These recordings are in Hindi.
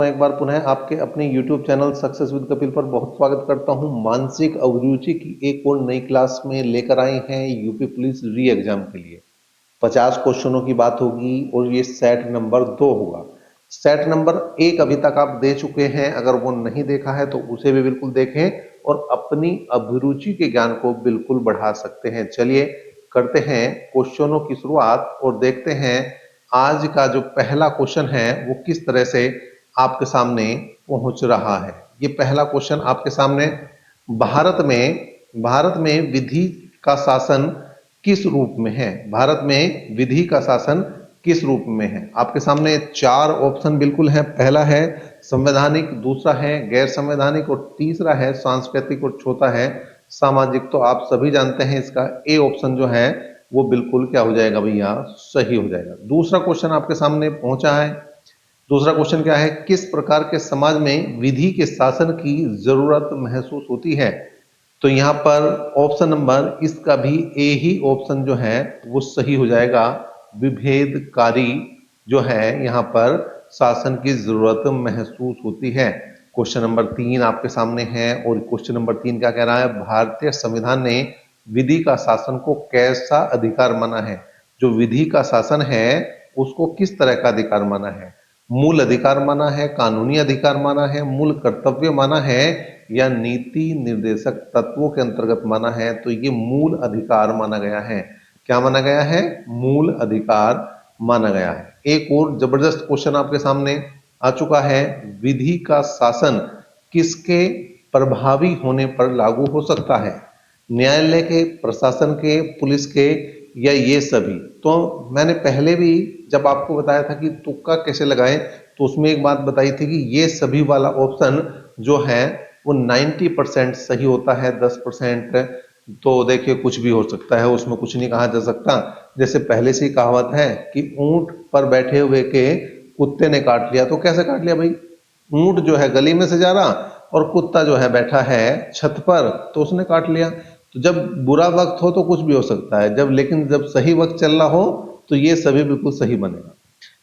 मैं एक बार पुनः आपके अपने YouTube channel success with Kapil पर बहुत स्वागत करता हूं। मानसिक अभिरुचि की एक और नई क्लास में लेकर आए हैं यूपी पुलिस री एग्जाम के लिए 50 क्वेश्चनों की बात होगी और ये सेट नंबर 2 होगा। सेट नंबर 1 अभी तक आप दे चुके हैं, अगर वो नहीं देखा है तो उसे भी बिल्कुल देखें और अपनी अभिरुचि के ज्ञान को बिल्कुल बढ़ा सकते हैं। चलिए करते हैं क्वेश्चनों की शुरुआत और देखते हैं आज का जो पहला क्वेश्चन है वो किस तरह से आपके सामने पहुंच रहा है। ये पहला क्वेश्चन आपके सामने, भारत में विधि का शासन किस रूप में है? भारत में विधि का शासन किस रूप में है? आपके सामने 4 ऑप्शन बिल्कुल है। पहला है संवैधानिक, दूसरा है गैर संवैधानिक और तीसरा है सांस्कृतिक और चौथा है सामाजिक। तो आप सभी जानते हैं इसका ए ऑप्शन जो है वो बिल्कुल क्या हो जाएगा भैया, सही हो जाएगा। दूसरा क्वेश्चन आपके सामने पहुंचा है। दूसरा क्वेश्चन क्या है? किस प्रकार के समाज में विधि के शासन की जरूरत महसूस होती है? तो यहाँ पर ऑप्शन नंबर इसका भी ए ही ऑप्शन जो है वो सही हो जाएगा। विभेदकारी जो है यहाँ पर शासन की जरूरत महसूस होती है। क्वेश्चन नंबर 3 आपके सामने है और क्वेश्चन नंबर 3 क्या कह रहा है? भारतीय संविधान ने विधि का शासन को कैसा अधिकार माना है? जो विधि का शासन है उसको किस तरह का अधिकार माना है? मूल अधिकार माना है, कानूनी अधिकार माना है, मूल कर्तव्य माना है या नीति निर्देशक तत्वों के अंतर्गत माना है? तो ये मूल अधिकार माना गया है। क्या माना गया है? मूल अधिकार माना गया है। एक और जबरदस्त क्वेश्चन आपके सामने आ चुका है। विधि का शासन किसके प्रभावी होने पर लागू हो सकता है? न्यायालय के, प्रशासन के, पुलिस के या ये सभी? तो मैंने पहले भी जब आपको बताया था कि तुक्का कैसे लगाएं तो उसमें एक बात बताई थी कि ये सभी वाला ऑप्शन जो है वो 90% सही होता है। 10% तो देखिए कुछ भी हो सकता है, उसमें कुछ नहीं कहा जा सकता। जैसे पहले से ही कहावत है कि ऊंट पर बैठे हुए के कुत्ते ने काट लिया। तो कैसे काट लिया भाई? ऊंट जो है गली में से जा रहा और कुत्ता जो है बैठा है छत पर, तो उसने काट लिया। तो जब बुरा वक्त हो तो कुछ भी हो सकता है, लेकिन जब सही वक्त चल रहा हो तो ये सभी बिल्कुल सही बनेगा।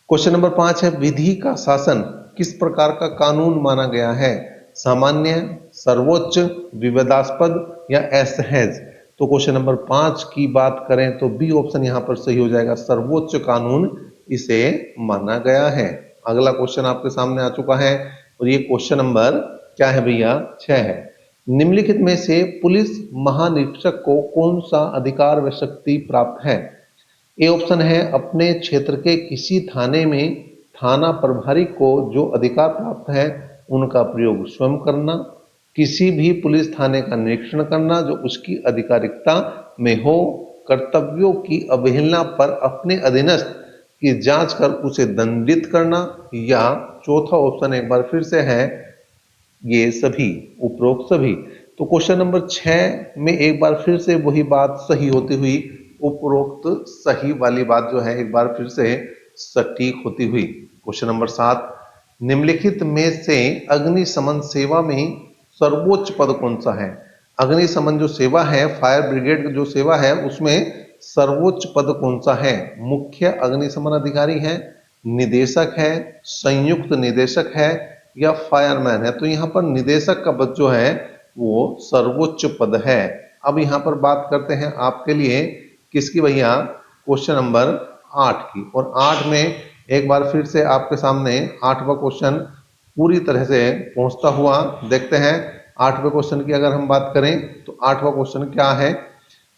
क्वेश्चन नंबर 5 है, विधि का शासन किस प्रकार का कानून माना गया है? सामान्य, सर्वोच्च, विवादास्पद या असहज? तो क्वेश्चन नंबर 5 की बात करें तो बी ऑप्शन यहां पर सही हो जाएगा। सर्वोच्च कानून इसे माना गया है। अगला क्वेश्चन आपके सामने आ चुका है और ये क्वेश्चन नंबर क्या है भैया? 6 है। निम्नलिखित में से पुलिस महानिरीक्षक को कौन सा अधिकार व शक्ति प्राप्त है? ए ऑप्शन है अपने क्षेत्र के किसी थाने में थाना प्रभारी को जो अधिकार प्राप्त है उनका प्रयोग स्वयं करना, किसी भी पुलिस थाने का निरीक्षण करना जो उसकी अधिकारिकता में हो, कर्तव्यों की अवहेलना पर अपने अधीनस्थ की जांच कर उसे दंडित करना, या चौथा ऑप्शन एक बार फिर से है ये सभी, उपरोक्त सभी। तो क्वेश्चन नंबर 6 में एक बार फिर से वही बात सही होती हुई, उपरोक्त सही वाली बात जो है एक बार फिर से सटीक होती हुई। क्वेश्चन नंबर 7, निम्नलिखित में से अग्निशमन सेवा में सर्वोच्च पद कौन सा है? अग्निशमन जो सेवा है, फायर ब्रिगेड जो सेवा है, उसमें सर्वोच्च पद कौन सा है? मुख्य अग्निशमन अधिकारी है, निदेशक है, संयुक्त निदेशक है या फायरमैन है? तो यहाँ पर निदेशक का पद जो है वो सर्वोच्च पद है। अब यहाँ पर बात करते हैं आपके लिए किसकी भैया? क्वेश्चन नंबर 8 की। और 8 में एक बार फिर से आपके सामने 8वां क्वेश्चन पूरी तरह से पहुंचता हुआ देखते हैं। 8वें क्वेश्चन की अगर हम बात करें तो 8वां क्वेश्चन क्या है?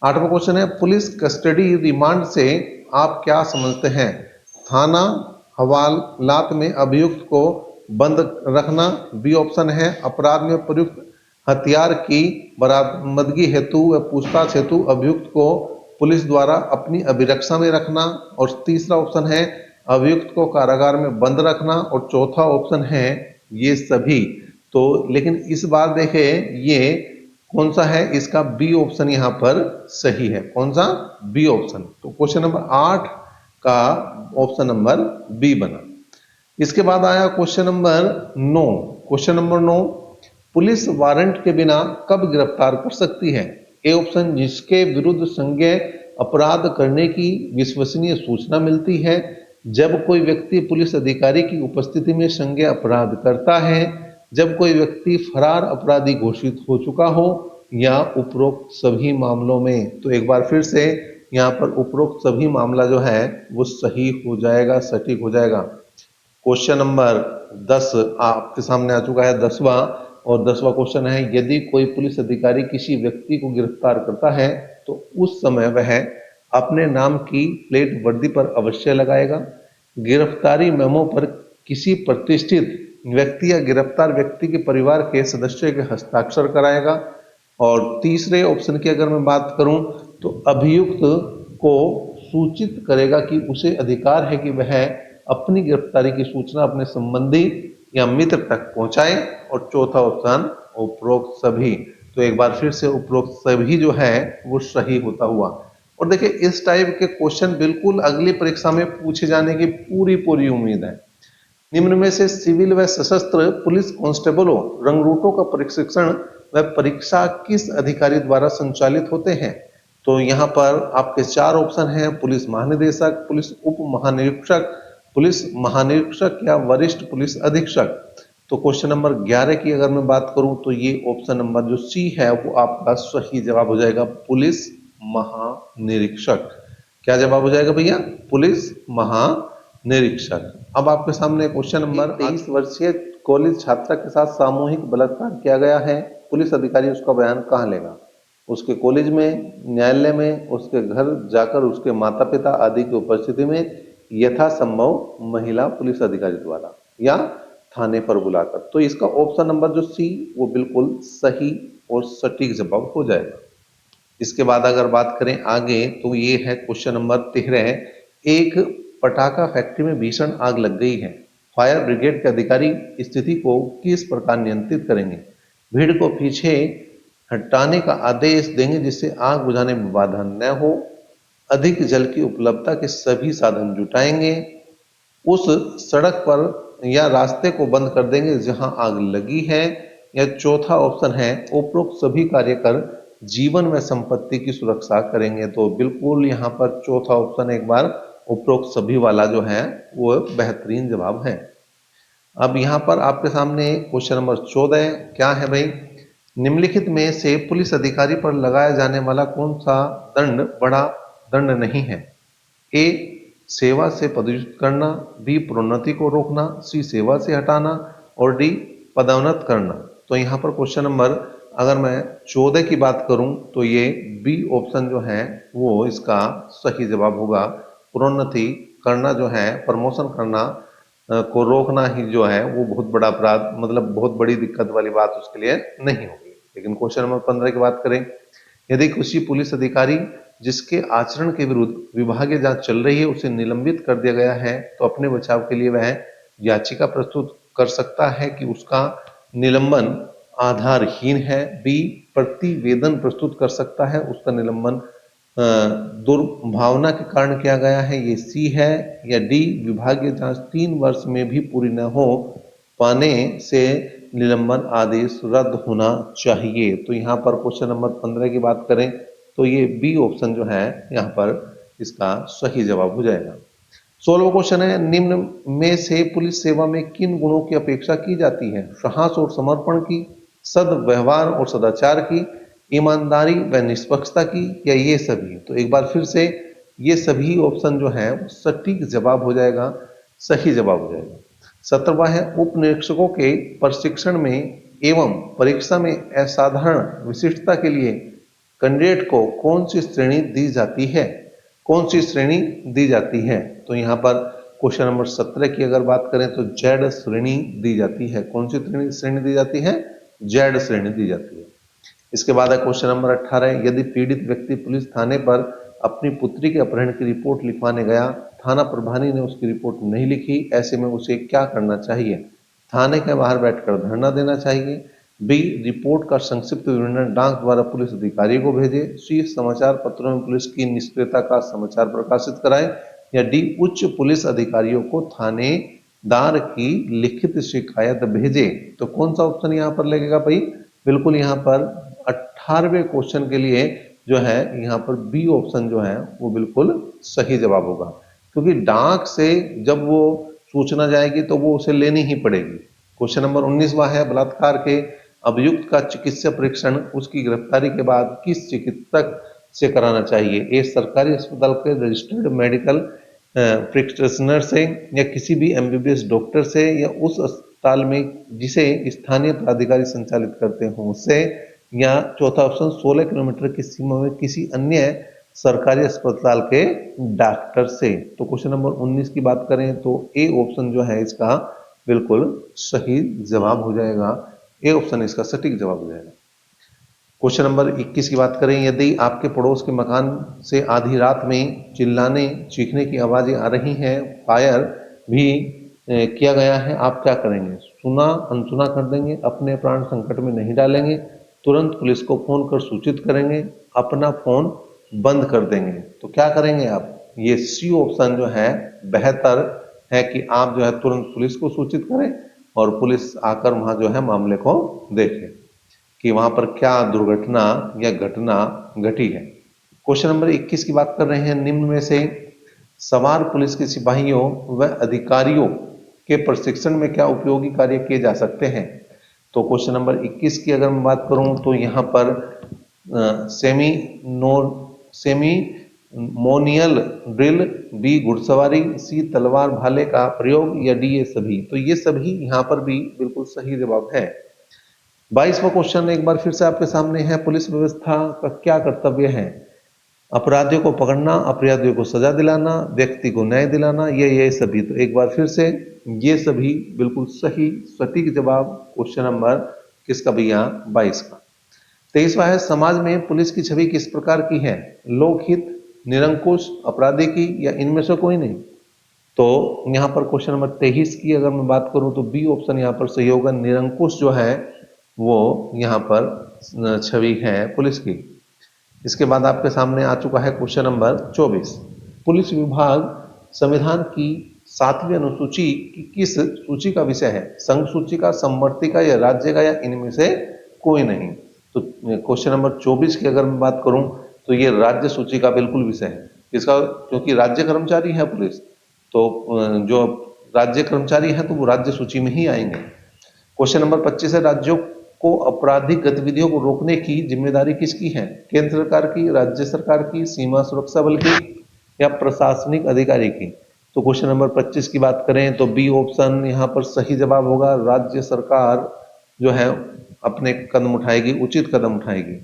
8वां क्वेश्चन है, पुलिस कस्टडी रिमांड से आप क्या समझते हैं? थाना हवालात में अभियुक्त को बंद रखना। बी ऑप्शन है अपराध में प्रयुक्त हथियार की बरामदगी हेतु व पूछताछ हेतु अभियुक्त को पुलिस द्वारा अपनी अभिरक्षा में रखना। और तीसरा ऑप्शन है अभियुक्त को कारागार में बंद रखना। और चौथा ऑप्शन है ये सभी। तो लेकिन इस बार देखें ये कौन सा है? इसका बी ऑप्शन यहां पर सही है। कौन सा? B option. तो क्वेश्चन नंबर 8 का ऑप्शन नंबर बी बना। इसके बाद आया question number 9। Question number 9, police warrant के बिना कब गिरफ्तार कर सकती है? ए ऑप्शन, जिसके विरुद्ध संज्ञेय अपराध करने की विश्वसनीय सूचना मिलती है, जब कोई व्यक्ति पुलिस अधिकारी की उपस्थिति में संज्ञेय अपराध करता है, जब कोई व्यक्ति फरार अपराधी घोषित हो चुका हो, या उपरोक्त सभी मामलों में। तो एक बार फिर से यहाँ पर उपरोक्त सभी मामला जो है वो सही हो जाएगा, सटीक हो जाएगा। क्वेश्चन नंबर 10 आपके सामने आ चुका है, 10वां, और 10वां क्वेश्चन है, यदि कोई पुलिस अधिकारी किसी व्यक्ति को गिरफ्तार करता है तो उस समय वह अपने नाम की प्लेट वर्दी पर अवश्य लगाएगा, गिरफ्तारी मेमो पर किसी प्रतिष्ठित व्यक्ति या गिरफ्तार व्यक्ति के परिवार के सदस्य के हस्ताक्षर कराएगा, और तीसरे ऑप्शन की अगर मैं बात करूं तो अभियुक्त को सूचित करेगा कि उसे अधिकार है कि वह अपनी गिरफ्तारी की सूचना अपने संबंधी या मित्र तक पहुंचाए, और चौथा ऑप्शन उपरोक्त सभी। तो एक बार फिर से उपरोक्त सभी जो है वो सही होता हुआ। और देखिए इस टाइप के क्वेश्चन बिल्कुल अगली परीक्षा में पूछे जाने की पूरी पूरी उम्मीद है। निम्न में से सिविल व सशस्त्र पुलिस कांस्टेबलों रंगरूटों का प्रशिक्षण व परीक्षा किस अधिकारी द्वारा संचालित होते हैं? तो यहाँ पर आपके चार ऑप्शन हैं, पुलिस महानिदेशक, पुलिस उप महानिरीक्षक, पुलिस महानिरीक्षक या वरिष्ठ पुलिस अधीक्षक। तो क्वेश्चन नंबर 11 की अगर मैं बात करूं तो ये ऑप्शन नंबर जो सी है वो आपका सही जवाब हो जाएगा, पुलिस महानिरीक्षक। क्या जवाब हो जाएगा भैया? पुलिस महानिरीक्षक। अब आपके सामने क्वेश्चन नंबर 23 वर्षीय कॉलेज छात्रा के साथ सामूहिक बलात्कार किया गया है, पुलिस अधिकारी उसका बयान कहाँ लेगा? उसके कॉलेज में, न्यायालय में, उसके घर जाकर उसके माता पिता आदि की उपस्थिति में, यथासंभव महिला पुलिस अधिकारी द्वारा, या थाने पर बुलाकर। तो इसका ऑप्शन नंबर जो सी वो बिल्कुल सही और सटीक जवाब हो जाएगा। इसके बाद अगर बात करें आगे तो ये है क्वेश्चन नंबर 13, एक पटाखा फैक्ट्री में भीषण आग लग गई है, फायर ब्रिगेड के अधिकारी स्थिति को किस प्रकार नियंत्रित करेंगे? भीड़ को पीछे हटाने का आदेश देंगे जिससे आग बुझाने में बाधा न हो, अधिक जल की उपलब्धता के सभी साधन जुटाएंगे, उस सड़क पर या रास्ते को बंद कर देंगे जहां आग लगी है, या चौथा ऑप्शन है उपरोक्त सभी कार्य कर जीवन व संपत्ति की सुरक्षा करेंगे। तो बिल्कुल यहाँ पर चौथा ऑप्शन एक बार उपरोक्त सभी वाला जो है वो बेहतरीन जवाब है। अब यहाँ पर आपके सामने क्वेश्चन नंबर 14 क्या है भाई? निम्नलिखित में से पुलिस अधिकारी पर लगाया जाने वाला कौन सा दंड बड़ा दंड नहीं है? ए सेवा से पदच्युत करना, बी प्रोन्नति को रोकना, सी सेवा से हटाना, और डी पदोन्नत करना। तो यहाँ पर क्वेश्चन नंबर अगर मैं 14 की बात करूं तो ये बी ऑप्शन जो है वो इसका सही जवाब होगा। प्रोन्नति करना जो है, प्रमोशन करना को रोकना ही जो है वो बहुत बड़ा अपराध, मतलब बहुत बड़ी दिक्कत वाली बात उसके लिए नहीं होगी। लेकिन क्वेश्चन नंबर 15 की बात करें, यदि किसी पुलिस अधिकारी जिसके आचरण के विरुद्ध विभागीय जांच चल रही है उसे निलंबित कर दिया गया है तो अपने बचाव के लिए वह याचिका प्रस्तुत कर सकता है कि उसका निलंबन आधारहीन है, बी प्रतिवेदन प्रस्तुत कर सकता है उसका निलंबन दुर्भावना के कारण किया गया है, ये सी है, या डी विभागीय जांच 3 वर्ष में भी पूरी न हो पाने से निलंबन आदेश रद्द होना चाहिए। तो यहाँ पर क्वेश्चन नंबर 15 की बात करें तो ये बी ऑप्शन जो है यहाँ पर इसका सही जवाब हो जाएगा। 16वां क्वेश्चन है, निम्न में से पुलिस सेवा में किन गुणों की अपेक्षा की जाती है? साहस और समर्पण की, सद्व्यवहार और सदाचार की, ईमानदारी व निष्पक्षता की, या ये सभी? तो एक बार फिर से ये सभी ऑप्शन जो है सटीक जवाब हो जाएगा, सही जवाब हो जाएगा। 17वां है, उप निरीक्षकों के प्रशिक्षण में एवं परीक्षा में असाधारण विशिष्टता के लिए कैंडिडेट को कौन सी श्रेणी दी जाती है? कौन सी श्रेणी दी जाती है? तो यहाँ पर क्वेश्चन नंबर 17 की अगर बात करें तो जेड श्रेणी दी जाती है। कौन सी श्रेणी दी जाती है? जेड श्रेणी दी जाती है। इसके बाद है क्वेश्चन नंबर 18, यदि पीड़ित व्यक्ति पुलिस थाने पर अपनी पुत्री के अपहरण की रिपोर्ट लिखवाने गया, थाना प्रभारी ने उसकी रिपोर्ट नहीं लिखी, ऐसे में उसे क्या करना चाहिए? थाने के बाहर बैठकर धरना देना चाहिए, बी रिपोर्ट का संक्षिप्त विवरण डाक द्वारा पुलिस अधिकारी को भेजे, सी समाचार पत्रों में पुलिस की निष्क्रियता का समाचार प्रकाशित कराए, या डी उच्च पुलिस अधिकारियों को थानेदार की लिखित शिकायत भेजे। तो कौन सा ऑप्शन यहाँ पर लगेगा भाई? बिल्कुल यहाँ पर 18वें क्वेश्चन के लिए जो है यहाँ पर बी ऑप्शन जो है वो बिल्कुल सही जवाब होगा। क्योंकि डाक से जब वो सूचना जाएगी तो वो उसे लेनी ही पड़ेगी। क्वेश्चन नंबर 19वां है, बलात्कार के अभियुक्त का चिकित्सा परीक्षण उसकी गिरफ्तारी के बाद किस चिकित्सक से कराना चाहिए? ए सरकारी अस्पताल के रजिस्टर्ड मेडिकल प्रैक्टिशनर से, या किसी भी एमबीबीएस डॉक्टर से, या उस अस्पताल में जिसे स्थानीय प्राधिकारी संचालित करते हों उससे, या चौथा ऑप्शन 16 किलोमीटर की सीमा में किसी अन्य सरकारी अस्पताल के डॉक्टर से। तो क्वेश्चन नंबर 19 की बात करें तो ए ऑप्शन जो है इसका बिल्कुल सही जवाब हो जाएगा। ए ऑप्शन इसका सटीक जवाब हो जाएगा। क्वेश्चन नंबर 21 की बात करें, यदि आपके पड़ोस के मकान से आधी रात में चिल्लाने चीखने की आवाजें आ रही हैं, फायर भी किया गया है, आप क्या करेंगे? सुना अनसुना कर देंगे, अपने प्राण संकट में नहीं डालेंगे, तुरंत पुलिस को फोन कर सूचित करेंगे, अपना फोन बंद कर देंगे? तो क्या करेंगे आप? ये सी ऑप्शन जो है बेहतर है कि आप जो है तुरंत पुलिस को सूचित करें और पुलिस आकर वहां जो है मामले को देखे कि वहां पर क्या दुर्घटना या घटना घटी है। क्वेश्चन नंबर 21 की बात कर रहे हैं, निम्न में से सवार पुलिस के सिपाहियों व अधिकारियों के प्रशिक्षण में क्या उपयोगी कार्य किए जा सकते हैं? तो क्वेश्चन नंबर 21 की अगर मैं बात करूं तो यहाँ पर सेमी मोनियल ड्रिल, बी घुड़सवारी, सी तलवार भाले का प्रयोग, या डी ये सभी। तो ये सभी यहाँ पर भी बिल्कुल सही जवाब है। 22वां क्वेश्चन एक बार फिर से आपके सामने है, पुलिस व्यवस्था का क्या कर्तव्य है? अपराधियों को पकड़ना, अपराधियों को सजा दिलाना, व्यक्ति को न्याय दिलाना, ये सभी। तो एक बार फिर से ये सभी बिल्कुल सही सटीक जवाब क्वेश्चन नंबर किसका भैया? 22 का। 23वां है, समाज में पुलिस की छवि किस प्रकार की है? लोकहित, निरंकुश, अपराधी की, या इनमें से कोई नहीं? तो यहाँ पर क्वेश्चन नंबर 23 की अगर मैं बात करूं तो बी ऑप्शन यहाँ पर सही होगा। निरंकुश जो है वो यहाँ पर छवि है पुलिस की। इसके बाद आपके सामने आ चुका है क्वेश्चन नंबर 24। पुलिस विभाग संविधान की 7वीं अनुसूची की किस सूची का विषय है? संघ सूची का, समवर्ती का, या राज्य का, या इनमें से कोई नहीं? तो क्वेश्चन नंबर 24 की अगर मैं बात करूं तो ये राज्य सूची का बिल्कुल विषय है इसका, क्योंकि राज्य कर्मचारी है पुलिस, तो जो राज्य कर्मचारी है तो वो राज्य सूची में ही आएंगे। क्वेश्चन नंबर 25 है, राज्यों को आपराधिक गतिविधियों को रोकने की जिम्मेदारी किसकी है? केंद्र सरकार की, राज्य सरकार की, सीमा सुरक्षा बल की, या प्रशासनिक अधिकारी की? तो क्वेश्चन नंबर 25 की बात करें तो बी ऑप्शन यहाँ पर सही जवाब होगा। राज्य सरकार जो है अपने कदम उठाएगी, उचित कदम उठाएगी।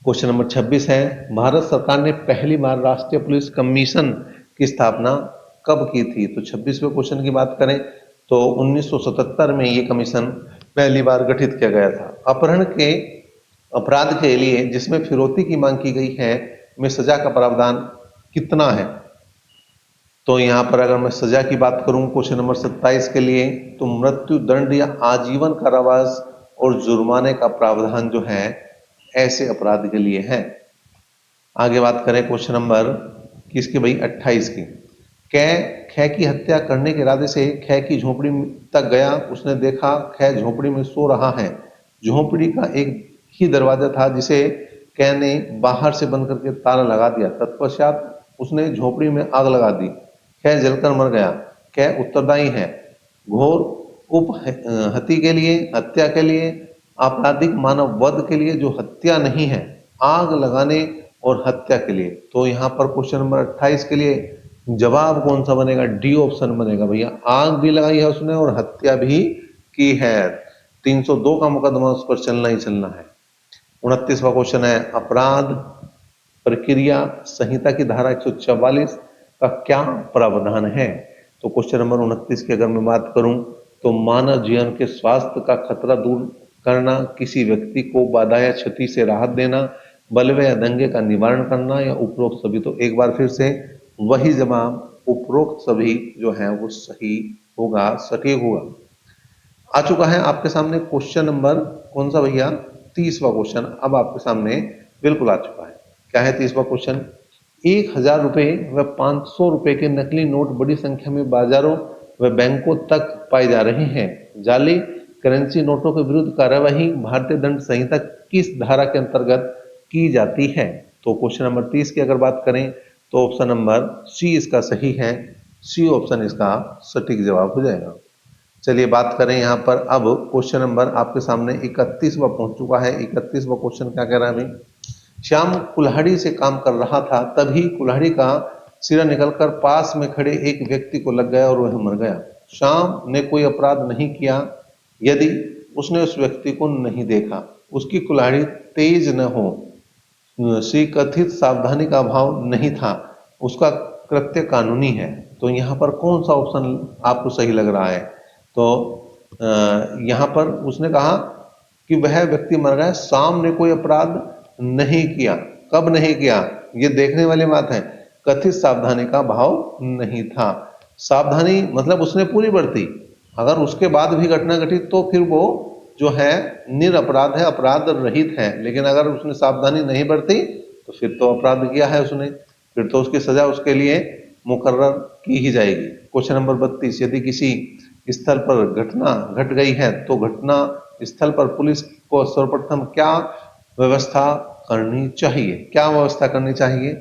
क्वेश्चन नंबर 26 है, भारत सरकार ने पहली बार राष्ट्रीय पुलिस कमीशन की स्थापना कब की थी? तो 26वें क्वेश्चन की बात करें तो 1977 में ये कमीशन पहली बार गठित किया गया था। अपहरण के अपराध के लिए जिसमें फिरौती की मांग की गई है में सजा का प्रावधान कितना है? तो यहां पर अगर मैं सजा की बात करूं क्वेश्चन नंबर 27 के लिए तो मृत्यु दंड या आजीवन कारावास और जुर्माने का प्रावधान जो है ऐसे अपराध के लिए है। आगे बात करें क्वेश्चन नंबर किसके भाई? 28 की। कै की हत्या करने के इरादे से कै की झोपड़ी तक गया, उसने देखा कै झोपड़ी में सो रहा है। झोपड़ी का एक ही दरवाजा था जिसे कै ने बाहर से बंद करके ताला लगा दिया। तत्पश्चात उसने झोपड़ी में आग लगा दी, कै जलकर मर गया। कै उत्तरदायी है घोर हत्या के लिए, हत्या के लिए, आपराधिक मानव वध के लिए जो हत्या नहीं है, आग लगाने और हत्या के लिए? तो यहां पर क्वेश्चन नंबर 28 के लिए जवाब कौन सा बनेगा? डी ऑप्शन बनेगा भैया। आग भी लगाई है उसने और हत्या भी की है। 302 का मुकदमा उस पर चलना ही चलना है। 29वां क्वेश्चन है, अपराध प्रक्रिया संहिता की धारा 144 का क्या प्रावधान है? तो क्वेश्चन नंबर 29 की अगर मैं बात करूं तो मानव जीवन के स्वास्थ्य का खतरा दूर करना, किसी व्यक्ति को बाधा या क्षति से राहत देना, बलवे या दंगे का निवारण करना, या उपरोक्त सभी? तो एक बार फिर से वही जवाब उपरोक्त सभी जो है वो सही होगा, सटीक होगा। आ चुका है आपके सामने क्वेश्चन नंबर कौन सा भैया? 30वां क्वेश्चन अब आपके सामने बिल्कुल आ चुका है। क्या है 30वां क्वेश्चन? 1000 रुपए व 500 रुपए के नकली नोट बड़ी संख्या में बाजारों व बैंकों तक पाए जा रहे हैं। जाली करेंसी नोटों के विरुद्ध कार्यवाही भारतीय दंड संहिता किस धारा के अंतर्गत की जाती है? तो क्वेश्चन नंबर 30 की अगर बात करें तो ऑप्शन नंबर सी इसका सही है। सी ऑप्शन इसका सटीक जवाब हो जाएगा। चलिए बात करें यहाँ पर अब क्वेश्चन नंबर आपके सामने 31वां पहुंच चुका है। 31वां क्वेश्चन क्या कह रहा है भाई? श्याम कुल्हाड़ी से काम कर रहा था, तभी कुल्हाड़ी का सिरा निकलकर पास में खड़े एक व्यक्ति को लग गया और वह मर गया। श्याम ने कोई अपराध नहीं किया यदि उसने उस व्यक्ति को नहीं देखा, उसकी कुल्हाड़ी तेज न हो, सी कथित सावधानी का अभाव नहीं था, उसका कृत्य कानूनी है। तो यहाँ पर कौन सा ऑप्शन आपको सही लग रहा है? तो यहाँ पर उसने कहा कि वह व्यक्ति मर गया, शाम ने कोई अपराध नहीं किया। कब नहीं किया, ये देखने वाली बात है। कथित सावधानी का भाव नहीं था। सावधानी मतलब उसने पूरी बरती, अगर उसके बाद भी घटना घटी तो फिर वो जो है निरपराध है, अपराध रहित है। लेकिन अगर उसने सावधानी नहीं बरती तो फिर तो अपराध किया है उसने, फिर तो उसकी सजा उसके लिए मुकर्रर की ही जाएगी। क्वेश्चन नंबर 32, यदि किसी स्थल पर घटना घट गई है तो घटना स्थल पर पुलिस को सर्वप्रथम क्या व्यवस्था करनी चाहिए? क्या व्यवस्था करनी चाहिए?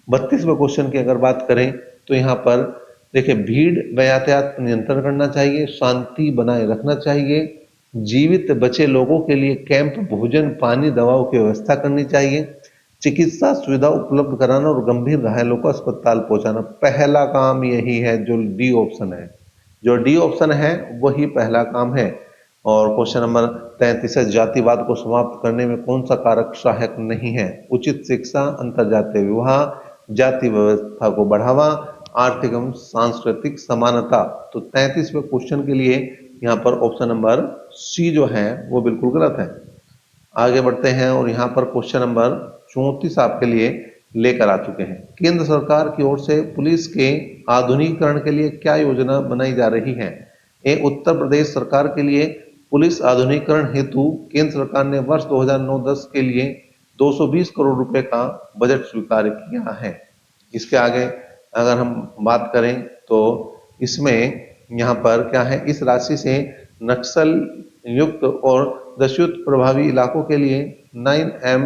32वें क्वेश्चन की अगर बात करें तो यहाँ पर देखिए, भीड़ व यातायात पर नियंत्रण करना चाहिए, शांति बनाए रखना चाहिए, जीवित बचे लोगों के लिए कैंप, भोजन, पानी, दवाओं की व्यवस्था करनी चाहिए, चिकित्सा सुविधा उपलब्ध कराना और गंभीर घायलों को अस्पताल पहुंचाना। पहला काम यही है, जो डी ऑप्शन है। जो डी ऑप्शन है वही पहला काम है। और क्वेश्चन नंबर 33 है, जातिवाद को समाप्त करने में कौन सा कारक सहायक नहीं है? उचित शिक्षा, अंतरजातीय विवाह, जाति व्यवस्था को बढ़ावा, आर्थिक एवं सांस्कृतिक समानता। तो 33वें क्वेश्चन के लिए यहाँ पर ऑप्शन नंबर सी जो है वो बिल्कुल गलत है। आगे बढ़ते हैं और यहाँ पर क्वेश्चन नंबर 34 आपके लिए लेकर आ चुके हैं। केंद्र सरकार की ओर से पुलिस के आधुनिकीकरण के लिए क्या योजना बनाई जा रही है? ए, उत्तर प्रदेश सरकार के लिए पुलिस आधुनिकीकरण हेतु केंद्र सरकार ने वर्ष 2009-10 के लिए 220 करोड़ रुपए का बजट स्वीकार किया है। इसके आगे अगर हम बात करें तो इसमें यहाँ पर क्या है, इस राशि से नक्सल युक्त और दस्युत प्रभावी इलाकों के लिए 9mm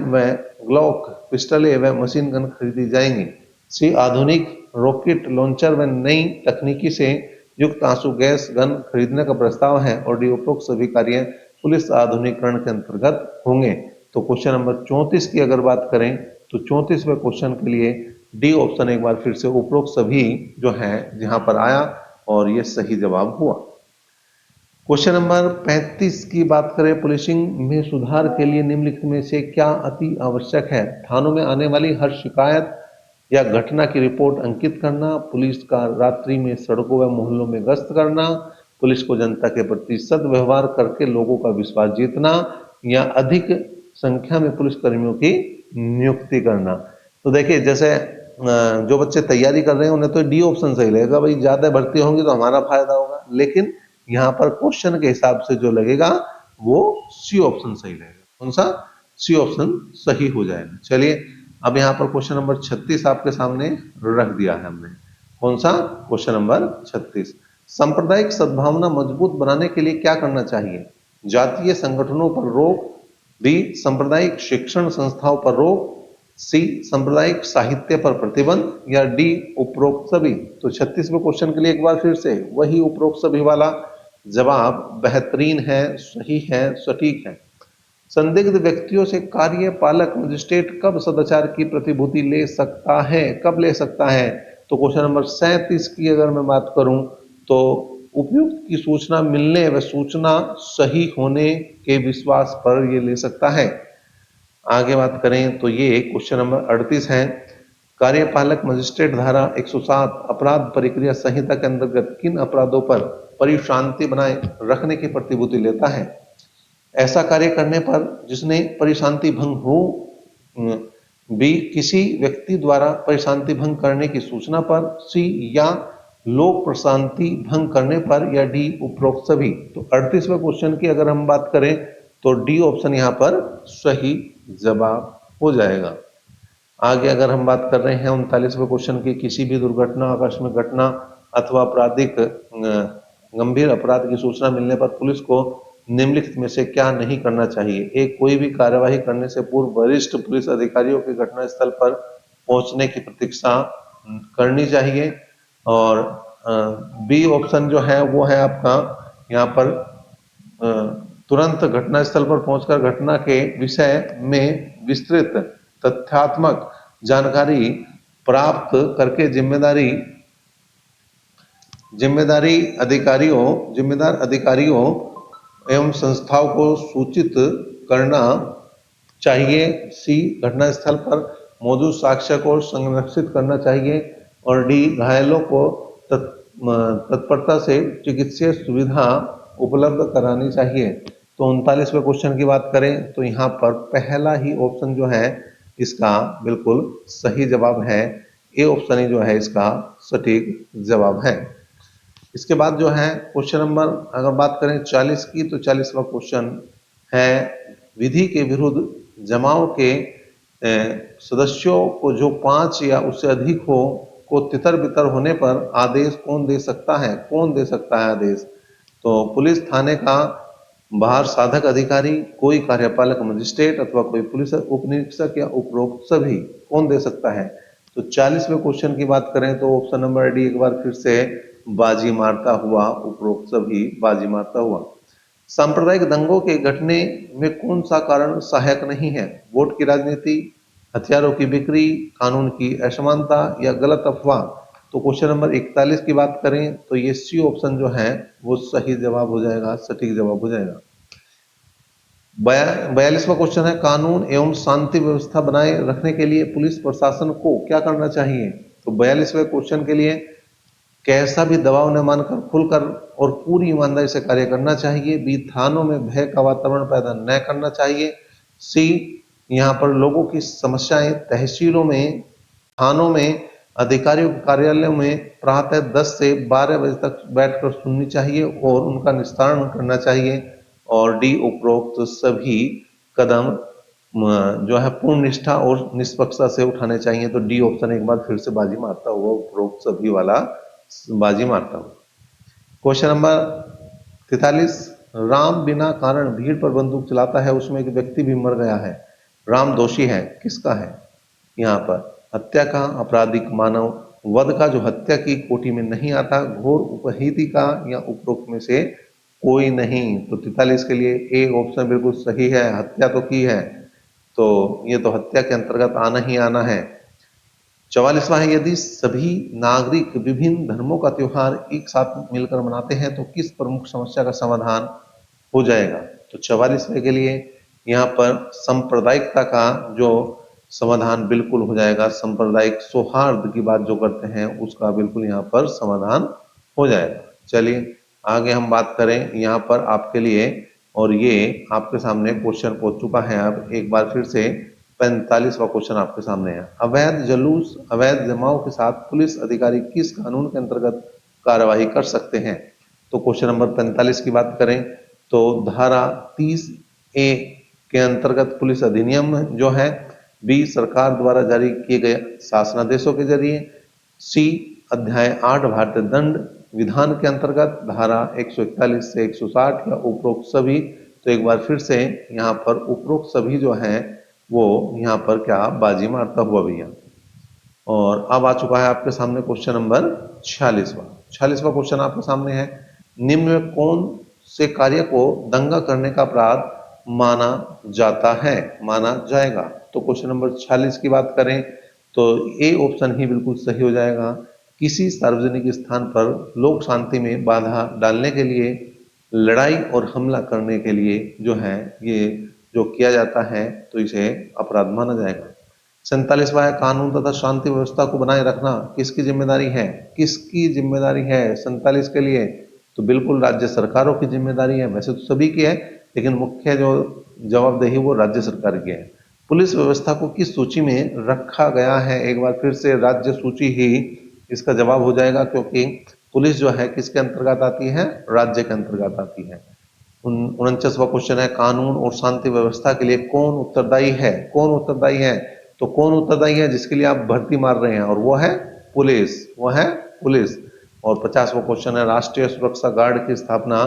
व ग्लॉक पिस्टलें व मशीन गन खरीदी जाएंगी। सी, आधुनिक रॉकेट लॉन्चर व नई तकनीकी से युक्त आंसू गैस गन खरीदने का प्रस्ताव है। और डी, उपरोक्त सभी कार्य पुलिस आधुनिकीकरण के अंतर्गत होंगे। तो क्वेश्चन नंबर 34 की अगर बात करें तो 34वें क्वेश्चन के लिए डी ऑप्शन एक बार फिर से उपरोक्त सभी जो है यहाँ पर आया और ये सही जवाब हुआ। क्वेश्चन नंबर 35 की बात करें, पुलिसिंग में सुधार के लिए निम्नलिखित में से क्या अति आवश्यक है? थानों में आने वाली हर शिकायत या घटना की रिपोर्ट अंकित करना, पुलिस का रात्रि में सड़कों व मोहल्लों में गश्त करना, पुलिस को जनता के प्रति सद्व्यवहार करके लोगों का विश्वास जीतना, या अधिक संख्या में पुलिस कर्मियों की नियुक्ति करना। तो देखिए, जैसे जो बच्चे तैयारी कर रहे हैं उन्हें तो डी ऑप्शन सही लगेगा, भाई ज्यादा भर्ती होंगी तो हमारा फायदा होगा। लेकिन यहाँ पर क्वेश्चन के हिसाब से जो लगेगा वो सी ऑप्शन सही लगेगा। कौन सा? सी ऑप्शन सही हो जाएगा। चलिए अब यहाँ पर क्वेश्चन नंबर 36 आपके सामने रख दिया है हमने। कौन सा? Question number 36। सांप्रदायिक सद्भावना मजबूत बनाने के लिए क्या करना चाहिए? जातीय संगठनों पर रोक, बी, सांप्रदायिक शिक्षण संस्थाओं पर रोक, सी, सांप्रदायिक साहित्य पर प्रतिबंध, या डी, उपरोक्त सभी। तो 36वें क्वेश्चन के लिए एक बार फिर से वही उपरोक्त सभी वाला जवाब बेहतरीन है, सही है, सटीक है। संदिग्ध व्यक्तियों से कार्यपालक मजिस्ट्रेट कब सदाचार की प्रतिभूति ले सकता है? कब ले सकता है? तो क्वेश्चन नंबर 37 की अगर मैं बात करूं तो उपयुक्त की सूचना मिलने व सूचना सही होने के विश्वास पर यह ले सकता है। आगे बात करें तो ये क्वेश्चन नंबर 38 है, कार्यपालक मजिस्ट्रेट धारा 107 अपराध प्रक्रिया संहिता के अंतर्गत किन अपराधों पर परिशांति बनाए रखने की प्रतिभूति लेता है? ऐसा कार्य करने पर जिसने परिशांति भंग हो, बी, किसी व्यक्ति द्वारा परिशांति भंग करने की सूचना पर, सी, या लोक प्रशांति भंग करने पर, या डी, उपरोक्त सभी। तो 38वें क्वेश्चन की अगर हम बात करें तो डी ऑप्शन यहाँ पर सही जवाब हो जाएगा। आगे अगर हम बात कर रहे हैं 39वें क्वेश्चन की, किसी भी दुर्घटना, आकस्मिक घटना अथवा आपराधिक गंभीर अपराध की सूचना मिलने पर पुलिस को निम्नलिखित में से क्या नहीं करना चाहिए? एक, कोई भी कार्यवाही करने से पूर्व वरिष्ठ पुलिस अधिकारियों के घटनास्थल पर पहुंचने की प्रतीक्षा करनी चाहिए। और बी ऑप्शन जो है वो है आपका यहाँ पर तुरंत घटनास्थल पर पहुंचकर घटना के विषय में विस्तृत तथ्यात्मक जानकारी प्राप्त करके जिम्मेदार अधिकारियों एवं संस्थाओं को सूचित करना चाहिए। सी, घटनास्थल पर मौजूद साक्ष्य को संरक्षित करना चाहिए। और डी, घायलों को तत्परता से चिकित्सीय सुविधा उपलब्ध करानी चाहिए। तो 39वें क्वेश्चन की बात करें तो यहाँ पर पहला ही ऑप्शन जो है इसका बिल्कुल सही जवाब है। ए ऑप्शन ही जो है इसका सटीक जवाब है। इसके बाद जो है क्वेश्चन नंबर अगर बात करें 40 की, तो 40वां क्वेश्चन है विधि के विरुद्ध जमाव के सदस्यों को जो 5 या उससे अधिक हो को तितर बितर होने पर आदेश कौन दे सकता है? कौन दे सकता है आदेश? तो पुलिस थाने का बाहर साधक अधिकारी, कोई कार्यपालक मजिस्ट्रेट अथवा कोई पुलिस उप निरीक्षक या उपरोक्त सभी। कौन दे सकता है? तो 40वें क्वेश्चन की बात करें तो ऑप्शन नंबर डी एक बार फिर से बाजी मारता हुआ, उपरोक्त सभी बाजी मारता हुआ। सांप्रदायिक दंगों के घटने में कौन सा कारण सहायक नहीं है? वोट की राजनीति, हथियारों की बिक्री, कानून की असमानता या गलत अफवाह। तो क्वेश्चन नंबर 41 की बात करें तो ये सी ऑप्शन जो है वो सही जवाब हो जाएगा, सटीक जवाब हो जाएगा। 42वां क्वेश्चन है कानून एवं शांति व्यवस्था बनाए रखने के लिए पुलिस प्रशासन को क्या करना चाहिए? तो 42वें क्वेश्चन के लिए कैसा भी दबाव न मानकर खुलकर और पूरी ईमानदारी से कार्य करना चाहिए। बी, थानों में भय का वातावरण पैदा न करना चाहिए। सी, यहाँ पर लोगों की समस्याएं तहसीलों में, थानों में, अधिकारियों के कार्यालयों में प्रातः 10 से 12 बजे तक बैठकर सुननी चाहिए और उनका निस्तारण करना चाहिए। और डी, उपरोक्त सभी कदम जो है पूर्ण निष्ठा और निष्पक्षता से उठाने चाहिए। तो डी ऑप्शन एक बार फिर से बाजी मारता हुआ, उपरोक्त सभी वाला बाजी मारता हुआ। क्वेश्चन नंबर 43, राम बिना कारण भीड़ पर बंदूक चलाता है, उसमें एक व्यक्ति भी मर गया है, राम दोषी है, किसका है? यहाँ पर हत्या का, आपराधिक मानव वध का जो हत्या की कोटि में नहीं आता, घोर उपहिति का या उपरोक्त में से कोई नहीं। तो 43 के लिए ए ऑप्शन बिल्कुल सही है, हत्या तो की है, तो ये तो हत्या के अंतर्गत आना ही आना है। 44वां है यदि सभी नागरिक विभिन्न धर्मों का त्योहार एक साथ मिलकर मनाते हैं तो किस प्रमुख समस्या का समाधान हो जाएगा? तो 44वें के लिए यहाँ पर सांप्रदायिकता का जो समाधान बिल्कुल हो जाएगा, सांप्रदायिक सौहार्द की बात जो करते हैं उसका बिल्कुल यहाँ पर समाधान हो जाएगा। चलिए आगे हम बात करें यहाँ पर आपके लिए, और ये आपके सामने क्वेश्चन पहुंच चुका है। अब एक बार फिर से 45वां क्वेश्चन आपके सामने है। अवैध जुलूस, अवैध जमाव के साथ पुलिस अधिकारी किस कानून के अंतर्गत कार्यवाही कर सकते हैं? तो क्वेश्चन नंबर 45 की बात करें तो धारा 30A के अंतर्गत पुलिस अधिनियम जो है। बी, सरकार द्वारा जारी किए गए शासनादेशों के जरिए। सी, अध्याय 8 भारतीय दंड विधान के अंतर्गत धारा 141 से 160 या उपरोक्त सभी। तो एक बार फिर से यहाँ पर उपरोक्त सभी जो है वो यहाँ पर क्या बाजी मारता हुआ भैया। और अब आ चुका है आपके सामने क्वेश्चन नंबर 46वां क्वेश्चन आपके सामने है। निम्न में कौन से कार्य को दंगा करने का अपराध माना जाता है, माना जाएगा? तो क्वेश्चन नंबर 46 की बात करें तो ए ऑप्शन ही बिल्कुल सही हो जाएगा। किसी सार्वजनिक स्थान पर लोक शांति में बाधा डालने के लिए, लड़ाई और हमला करने के लिए जो है ये जो किया जाता है तो इसे अपराध माना जाएगा। 47वां है कानून तथा शांति व्यवस्था को बनाए रखना किसकी जिम्मेदारी है? किसकी जिम्मेदारी है 47 के लिए? तो बिल्कुल राज्य सरकारों की जिम्मेदारी है। वैसे तो सभी की है लेकिन मुख्य जो जवाबदेही वो राज्य सरकार की है। पुलिस व्यवस्था को किस सूची में रखा गया है? एक बार फिर से राज्य सूची ही इसका जवाब हो जाएगा, क्योंकि पुलिस जो है किसके अंतर्गत आती है? राज्य के अंतर्गत आती है। 49वां क्वेश्चन है कानून और शांति व्यवस्था के लिए कौन उत्तरदायी है? कौन उत्तरदायी है? तो कौन उत्तरदायी है जिसके लिए आप भर्ती मार रहे हैं? और वो है पुलिस, वो है पुलिस। और 50वां क्वेश्चन है राष्ट्रीय सुरक्षा गार्ड की स्थापना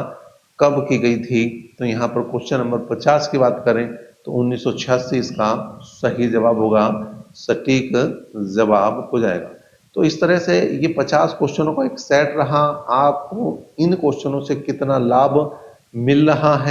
कब की गई थी? तो यहाँ पर क्वेश्चन नंबर 50 की बात करें तो 1986 इसका सही जवाब होगा। सटीक जवाब हो जाएगा। तो इस तरह से ये 50 क्वेश्चनों का एक सेट रहा। आपको इन क्वेश्चनों से कितना लाभ मिल रहा है